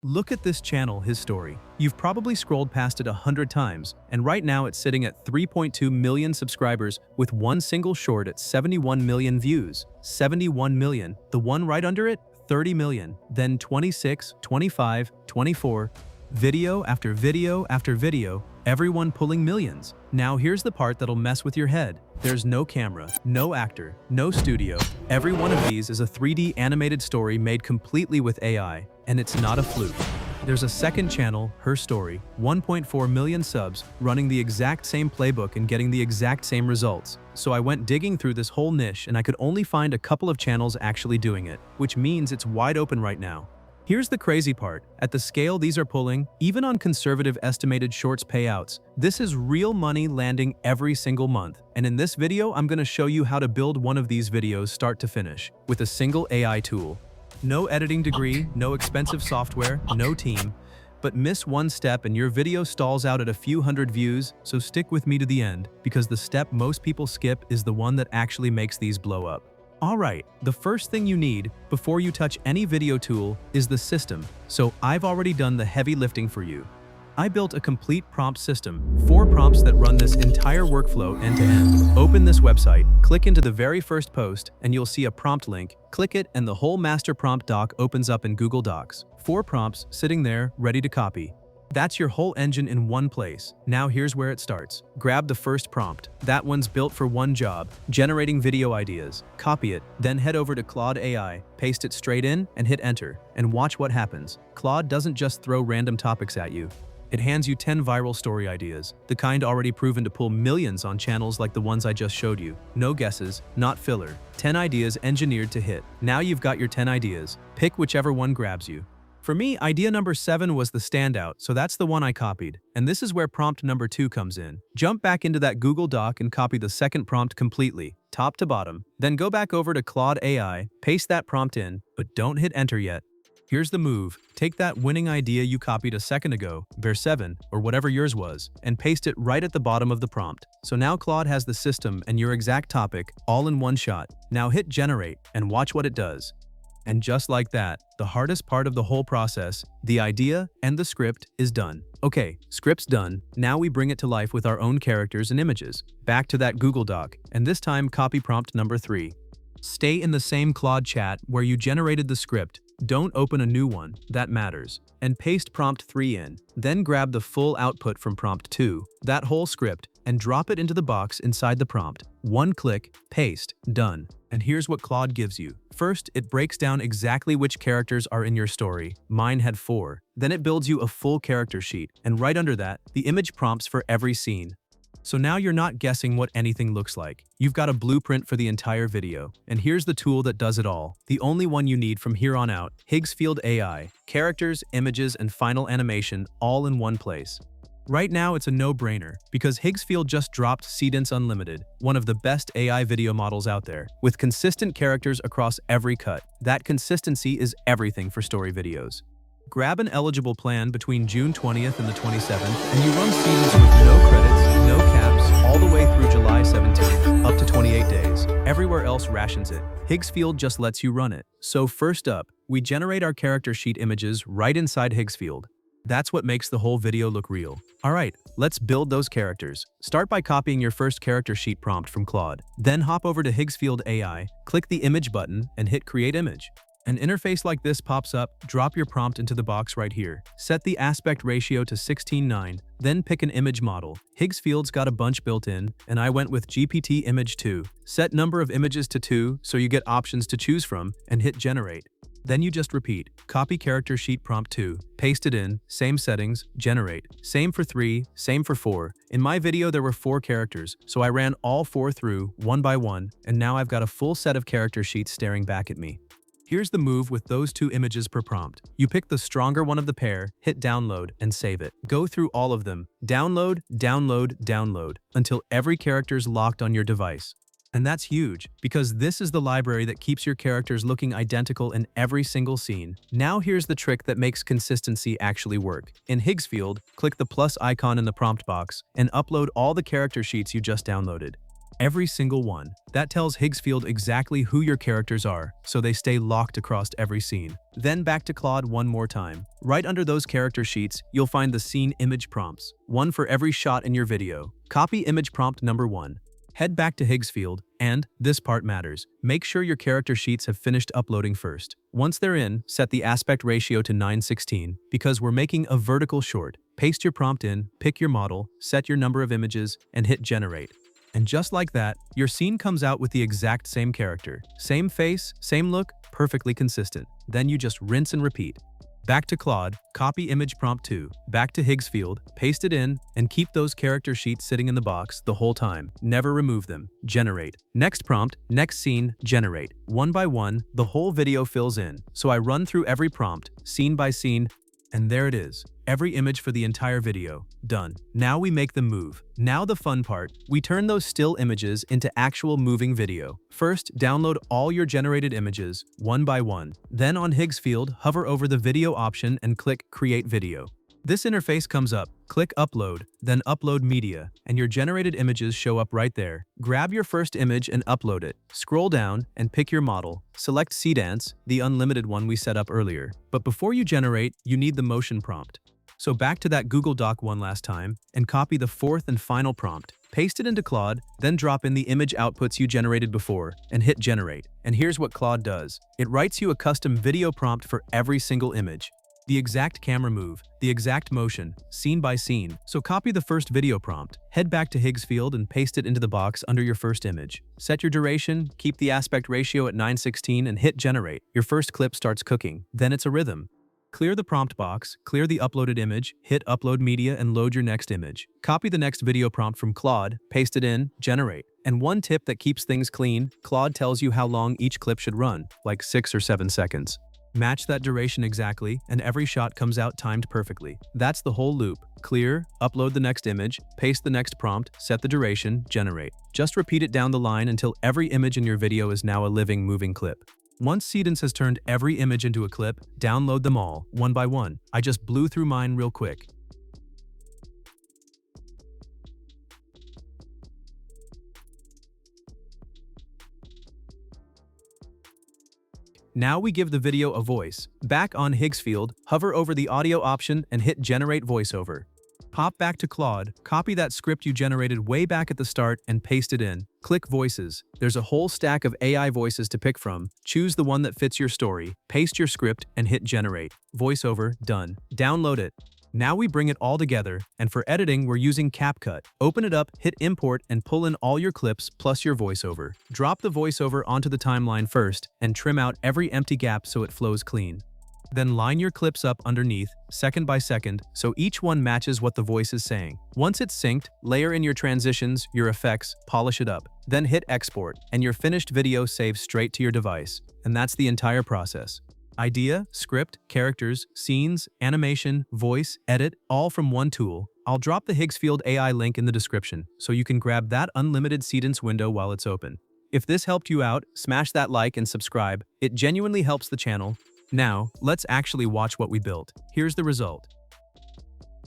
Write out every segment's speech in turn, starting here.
Look at this channel, his story. You've probably scrolled past it 100 times, and right now it's sitting at 3.2 million subscribers with one single short at 71 million views. 71 million. The one right under it, 30 million. Then 26, 25, 24. Video after video after video, everyone pulling millions. Now here's the part that'll mess with your head. There's no camera, no actor, no studio. Every one of these is a 3D animated story made completely with AI, and it's not a fluke. There's a second channel, Her Story, 1.4 million subs, running the exact same playbook and getting the exact same results. So I went digging through this whole niche and I could only find a couple of channels actually doing it, which means it's wide open right now. Here's the crazy part. At the scale these are pulling, even on conservative estimated shorts payouts, this is real money landing every single month. And in this video, I'm going to show you how to build one of these videos start to finish with a single AI tool. No editing degree, no expensive software, no team. But miss one step and your video stalls out at a few hundred views, so stick with me to the end, because the step most people skip is the one that actually makes these blow up. Alright, the first thing you need before you touch any video tool is the system, so I've already done the heavy lifting for you. I built a complete prompt system, 4 prompts that run this entire workflow end to end. Open this website, click into the very first post, and you'll see a prompt link. Click it and the whole master prompt doc opens up in Google Docs. 4 prompts sitting there, ready to copy. That's your whole engine in one place. Now here's where it starts. Grab the first prompt. That one's built for one job, generating video ideas. Copy it, then head over to Claude AI, paste it straight in, and hit enter. And watch what happens. Claude doesn't just throw random topics at you. It hands you 10 viral story ideas, the kind already proven to pull millions on channels like the ones I just showed you. No guesses, not filler. 10 ideas engineered to hit. Now you've got your 10 ideas. Pick whichever one grabs you. For me, idea number 7 was the standout, so that's the one I copied. And this is where prompt number 2 comes in. Jump back into that Google Doc and copy the second prompt completely, top to bottom. Then go back over to Claude AI, paste that prompt in, but don't hit enter yet. Here's the move. Take that winning idea you copied a second ago, verse 7, or whatever yours was, and paste it right at the bottom of the prompt. So now Claude has the system and your exact topic, all in one shot. Now hit generate and watch what it does. And just like that, the hardest part of the whole process, the idea and the script, is done. Okay, script's done. Now we bring it to life with our own characters and images. Back to that Google Doc, and this time copy prompt number 3. Stay in the same Claude chat where you generated the script. Don't open a new one, that matters. And paste prompt 3 in. Then grab the full output from prompt 2, that whole script, and drop it into the box inside the prompt. One click, paste, done. And here's what Claude gives you. First, it breaks down exactly which characters are in your story. Mine had 4. Then it builds you a full character sheet, and right under that, the image prompts for every scene. So now you're not guessing what anything looks like. You've got a blueprint for the entire video. And here's the tool that does it all. The only one you need from here on out, Higgsfield AI. Characters, images, and final animation all in one place. Right now, it's a no-brainer, because Higgsfield just dropped Seedance Unlimited, one of the best AI video models out there, with consistent characters across every cut. That consistency is everything for story videos. Grab an eligible plan between June 20th and the 27th, and you run Seedance with no credits, no caps, all the way through July 17th, up to 28 days. Everywhere else rations it. Higgsfield just lets you run it. So first up, we generate our character sheet images right inside Higgsfield. That's what makes the whole video look real. Alright, let's build those characters. Start by copying your first character sheet prompt from Claude. Then hop over to Higgsfield AI, click the image button, and hit Create Image. An interface like this pops up. Drop your prompt into the box right here. Set the aspect ratio to 16:9, then pick an image model. Higgsfield's got a bunch built in, and I went with GPT Image 2. Set number of images to 2 so you get options to choose from, and hit Generate. Then you just repeat. Copy character sheet prompt 2, paste it in, same settings, generate. Same for 3, same for 4. In my video there were 4 characters, so I ran all 4 through, one by one, and now I've got a full set of character sheets staring back at me. Here's the move with those 2 images per prompt. You pick the stronger one of the pair, hit download, and save it. Go through all of them. Download, download, download, until every character's locked on your device. And that's huge, because this is the library that keeps your characters looking identical in every single scene. Now here's the trick that makes consistency actually work. In Higgsfield, click the plus icon in the prompt box and upload all the character sheets you just downloaded. Every single one. That tells Higgsfield exactly who your characters are, so they stay locked across every scene. Then back to Claude one more time. Right under those character sheets, you'll find the scene image prompts, one for every shot in your video. Copy image prompt number 1. Head back to Higgsfield, and, this part matters, make sure your character sheets have finished uploading first. Once they're in, set the aspect ratio to 9:16, because we're making a vertical short. Paste your prompt in, pick your model, set your number of images, and hit generate. And just like that, your scene comes out with the exact same character. Same face, same look, perfectly consistent. Then you just rinse and repeat. Back to Claude, copy image prompt 2, back to Higgsfield, paste it in, and keep those character sheets sitting in the box the whole time. Never remove them. Generate. Next prompt, next scene, generate. One by one, the whole video fills in. So I run through every prompt, scene by scene, and there it is. Every image for the entire video. Done. Now we make them move. Now the fun part. We turn those still images into actual moving video. First, download all your generated images, one by one. Then on Higgsfield, hover over the video option and click Create Video. This interface comes up. Click Upload, then Upload Media, and your generated images show up right there. Grab your first image and upload it. Scroll down and pick your model. Select Seedance, the unlimited one we set up earlier. But before you generate, you need the motion prompt. So back to that Google Doc one last time, and copy the fourth and final prompt. Paste it into Claude, then drop in the image outputs you generated before, and hit Generate. And here's what Claude does. It writes you a custom video prompt for every single image. The exact camera move, the exact motion, scene by scene. So copy the first video prompt, head back to Higgsfield and paste it into the box under your first image. Set your duration, keep the aspect ratio at 9:16 and hit Generate. Your first clip starts cooking, then it's a rhythm. Clear the prompt box, clear the uploaded image, hit Upload Media and load your next image. Copy the next video prompt from Claude, paste it in, generate. And one tip that keeps things clean, Claude tells you how long each clip should run, like 6 or 7 seconds. Match that duration exactly, and every shot comes out timed perfectly. That's the whole loop. Clear, upload the next image, paste the next prompt, set the duration, generate. Just repeat it down the line until every image in your video is now a living, moving clip. Once Seedance has turned every image into a clip, download them all, one by one. I just blew through mine real quick. Now we give the video a voice. Back on Higgsfield, hover over the audio option and hit Generate Voiceover. Pop back to Claude, copy that script you generated way back at the start and paste it in. Click Voices. There's a whole stack of AI voices to pick from. Choose the one that fits your story, paste your script, and hit Generate. Voiceover, done. Download it. Now we bring it all together, and for editing we're using CapCut. Open it up, hit Import, and pull in all your clips plus your voiceover. Drop the voiceover onto the timeline first, and trim out every empty gap so it flows clean. Then line your clips up underneath, second by second, so each one matches what the voice is saying. Once it's synced, layer in your transitions, your effects, polish it up. Then hit Export, and your finished video saves straight to your device. And that's the entire process. Idea, script, characters, scenes, animation, voice, edit, all from one tool. I'll drop the Higgsfield AI link in the description, so you can grab that Unlimited Seedance window while it's open. If this helped you out, smash that like and subscribe. It genuinely helps the channel. Now, let's actually watch what we built. Here's the result.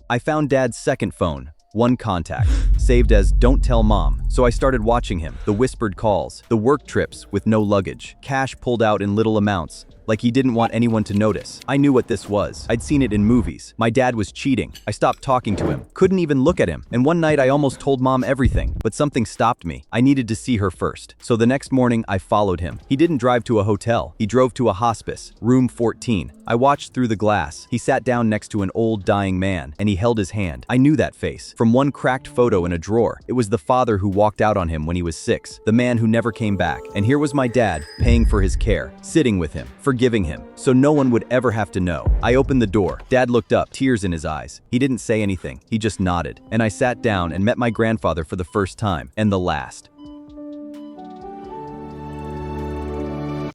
I found Dad's second phone, one contact, saved as "Don't Tell Mom." So I started watching him, the whispered calls, the work trips with no luggage, cash pulled out in little amounts, like he didn't want anyone to notice. I knew what this was. I'd seen it in movies. My dad was cheating. I stopped talking to him, couldn't even look at him. And one night I almost told Mom everything, but something stopped me. I needed to see her first. So the next morning I followed him. He didn't drive to a hotel. He drove to a hospice, room 14. I watched through the glass. He sat down next to an old dying man, and he held his hand. I knew that face from one cracked photo in a drawer. It was the father who walked out on him when he was 6, the man who never came back. And here was my dad, paying for his care, sitting with him, forgiving him, so no one would ever have to know. I opened the door. Dad looked up, tears in his eyes. He didn't say anything. He just nodded. And I sat down and met my grandfather for the first time, and the last.